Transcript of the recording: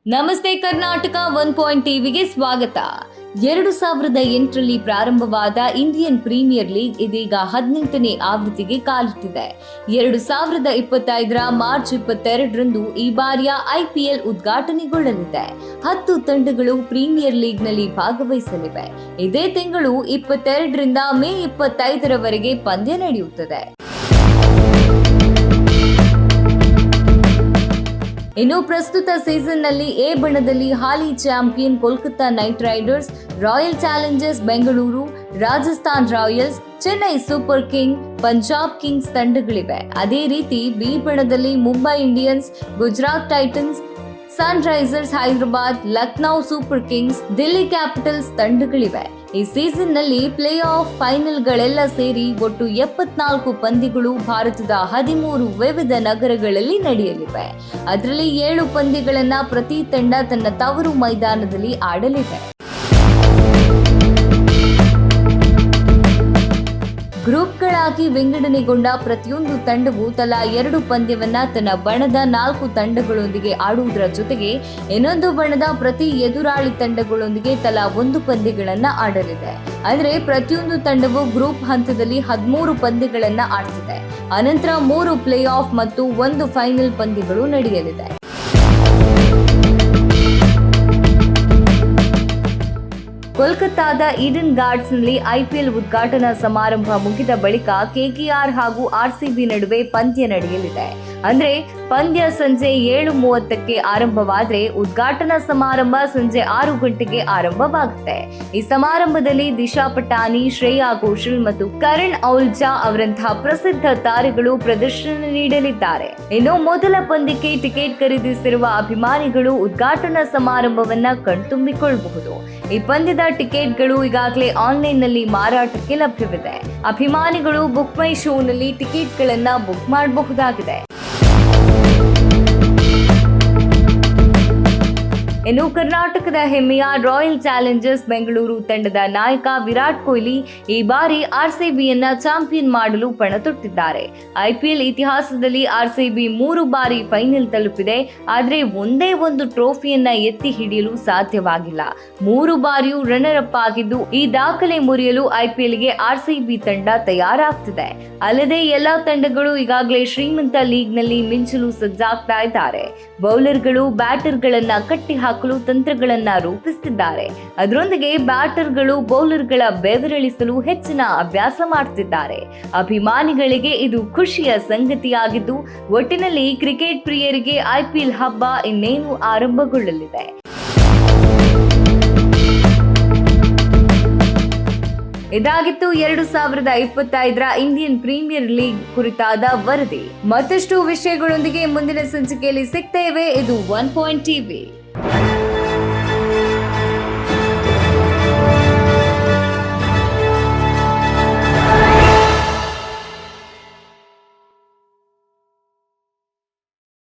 ನಮಸ್ತೆ ಕರ್ನಾಟಕ 1 ಟಿವಿಗೆ ಸ್ವಾಗತ. 2008ರಲ್ಲಿ ಪ್ರಾರಂಭವಾದ ಇಂಡಿಯನ್ ಪ್ರೀಮಿಯರ್ ಲೀಗ್ ಇದೀಗ 18ನೇ ಆವೃತ್ತಿಗೆ ಕಾಲಿಟ್ಟಿದೆ. 2025ರ ಮಾರ್ಚ್ 22ರಂದು ಈ ಬಾರಿಯ IPL ಉದ್ಘಾಟನೆಗೊಳ್ಳಲಿದೆ. 10 ತಂಡಗಳು ಪ್ರೀಮಿಯರ್ ಲೀಗ್ನಲ್ಲಿ ಭಾಗವಹಿಸಲಿವೆ. ಇದೇ ತಿಂಗಳು 22ರಿಂದ ಮೇ 25ರವರೆಗೆ ಪಂದ್ಯ ನಡೆಯುತ್ತದೆ. ಇನ್ನು ಪ್ರಸ್ತುತ ಸೀಸನ್ನಲ್ಲಿ ಎ ಬಣದಲ್ಲಿ ಹಾಲಿ champion Kolkata Knight Riders, Royal Challengers Bengaluru, Rajasthan Royals, Chennai Super King, Punjab Kings ತಂಡಗಳಿವೆ. ಅದೇ ರೀತಿ ಬಿ ಬಣದಲ್ಲಿ Mumbai Indians, Gujarat Titans, Sun Risers Hyderabad, Lucknow Super Kings, Delhi Capitals ತಂಡಗಳಿವೆ. ಈ ಸೀಸನ್ನಲ್ಲಿ ಪ್ಲೇ ಆಫ್ ಫೈನಲ್ಗಳೆಲ್ಲ ಸೇರಿ ಒಟ್ಟು 74 ಪಂದ್ಯಗಳು ಭಾರತದ 13 ವಿವಿಧ ನಗರಗಳಲ್ಲಿ ನಡೆಯಲಿವೆ. ಅದರಲ್ಲಿ 7 ಪಂದ್ಯಗಳನ್ನ ಪ್ರತಿ ತಂಡ ತನ್ನ ತವರು ಮೈದಾನದಲ್ಲಿ ಆಡಲಿವೆ. ಗ್ರೂಪ್ಗಳಾಗಿ ವಿಂಗಡಣೆಗೊಂಡ ಪ್ರತಿಯೊಂದು ತಂಡವು ತಲಾ 2 ಪಂದ್ಯವನ್ನ ತನ್ನ ಬಣದ 4 ತಂಡಗಳೊಂದಿಗೆ ಆಡುವುದರ ಜೊತೆಗೆ ಇನ್ನೊಂದು ಬಣದ ಪ್ರತಿ ಎದುರಾಳಿ ತಂಡಗಳೊಂದಿಗೆ ತಲಾ 1 ಪಂದ್ಯಗಳನ್ನ ಆಡಲಿದೆ. ಅಂದ್ರೆ ಪ್ರತಿಯೊಂದು ತಂಡವು ಗ್ರೂಪ್ ಹಂತದಲ್ಲಿ 13 ಪಂದ್ಯಗಳನ್ನ ಆಡ್ತಿದೆ. ಅನಂತರ 3 ಪ್ಲೇ ಆಫ್ ಮತ್ತು 1 ಫೈನಲ್ ಪಂದ್ಯಗಳು ನಡೆಯಲಿದೆ. ಕೋಲ್ಕತ್ತಾದ ಈಡನ್ ಗಾರ್ಡನ್ಸ್ನಲ್ಲಿ IPL ಉದ್ಘಾಟನಾ ಸಮಾರಂಭ ಮುಗಿದ ಬಳಿಕ KKR ಹಾಗೂ RCB ನಡುವೆ ಪಂದ್ಯ ನಡೆಯಲಿದೆ. ಅಂದ್ರೆ ಪಂದ್ಯ ಸಂಜೆ 7:30ಕ್ಕೆ ಆರಂಭವಾದ್ರೆ ಉದ್ಘಾಟನಾ ಸಮಾರಂಭ ಸಂಜೆ 6 ಗಂಟೆಗೆ ಆರಂಭವಾಗುತ್ತೆ. ಈ ಸಮಾರಂಭದಲ್ಲಿ ದಿಶಾ ಪಟಾನಿ, ಶ್ರೇಯಾ ಘೋಷಲ್ ಮತ್ತು ಕರಣ್ ಔಲ್ಜಾ ಅವರಂತಹ ಪ್ರಸಿದ್ಧ ತಾರೆಗಳು ಪ್ರದರ್ಶನ ನೀಡಲಿದ್ದಾರೆ. ಇನ್ನು ಮೊದಲ ಪಂದ್ಯಕ್ಕೆ ಟಿಕೆಟ್ ಖರೀದಿಸಿರುವ ಅಭಿಮಾನಿಗಳು ಉದ್ಘಾಟನಾ ಸಮಾರಂಭವನ್ನ ಕಣ್ತುಂಬಿಕೊಳ್ಳಬಹುದು. ಈ ಪಂದ್ಯದ ಟಿಕೆಟ್ಗಳು ಈಗಾಗಲೇ ಆನ್ಲೈನ್ನಲ್ಲಿ ಮಾರಾಟಕ್ಕೆ ಲಭ್ಯವಿದೆ. ಅಭಿಮಾನಿಗಳು ಬುಕ್ ಮೈ ಶೋನಲ್ಲಿ ಟಿಕೆಟ್ಗಳನ್ನ ಬುಕ್ ಮಾಡಬಹುದಾಗಿದೆ. ಇನ್ನು ಕರ್ನಾಟಕದ ಹೆಮ್ಮೆಯ ರಾಯಲ್ ಚಾಲೆಂಜರ್ಸ್ ಬೆಂಗಳೂರು ತಂಡದ ನಾಯಕ ವಿರಾಟ್ ಕೊಹ್ಲಿ ಈ ಬಾರಿ RCBಯನ್ನ ಚಾಂಪಿಯನ್ ಮಾಡಲು ಪಣ ತೊಟ್ಟಿದ್ದಾರೆ. IPL ಇತಿಹಾಸದಲ್ಲಿ RCB 3 ಬಾರಿ ಫೈನಲ್ ತಲುಪಿದೆ. ಆದರೆ ಒಂದೇ ಒಂದು ಟ್ರೋಫಿಯನ್ನ ಎತ್ತಿ ಹಿಡಿಯಲು ಸಾಧ್ಯವಾಗಿಲ್ಲ. 3 ಬಾರಿಯೂ ರನ್ನರ್ ಅಪ್ ಆಗಿದ್ದು ಈ ದಾಖಲೆ ಮುರಿಯಲು IPLಗೆ RCB ತಂಡ ತಯಾರಾಗ್ತಿದೆ. ಅಲ್ಲದೆ ಎಲ್ಲಾ ತಂಡಗಳು ಈಗಾಗಲೇ ಶ್ರೀಮಂತ ಲೀಗ್ನಲ್ಲಿ ಮಿಂಚಲು ಸಜ್ಜಾಗ್ತಾ ಇದ್ದಾರೆ. ಬೌಲರ್ಗಳು ಬ್ಯಾಟರ್ಗಳನ್ನ ಕಟ್ಟಿ ಹಾಕಲು ತಂತ್ರಗಳನ್ನ ರೂಪಿಸುತ್ತಿದ್ದಾರೆ. ಅದರೊಂದಿಗೆ ಬ್ಯಾಟರ್ಗಳು ಬೌಲರ್ಗಳ ಬೆವರಿಳಿಸಲು ಹೆಚ್ಚಿನ ಅಭ್ಯಾಸ ಮಾಡುತ್ತಿದ್ದಾರೆ. ಅಭಿಮಾನಿಗಳಿಗೆ ಇದು ಖುಷಿಯ ಸಂಗತಿಯಾಗಿದ್ದು ಒಟ್ಟಿನಲ್ಲಿ ಕ್ರಿಕೆಟ್ ಪ್ರಿಯರಿಗೆ IPL ಹಬ್ಬ ಇನ್ನೇನು ಆರಂಭಗೊಳ್ಳಲಿದೆ. ಇದಾಗಿತ್ತು 2025ರ ಇಂಡಿಯನ್ ಪ್ರೀಮಿಯರ್ ಲೀಗ್ ಕುರಿತಾದ ವರದಿ. ಮತ್ತಷ್ಟು ವಿಷಯಗಳೊಂದಿಗೆ ಮುಂದಿನ ಸಂಚಿಕೆಯಲ್ಲಿ ಸಿಗ್ತೇವೆ. ಇದು 1 ಟಿವಿ.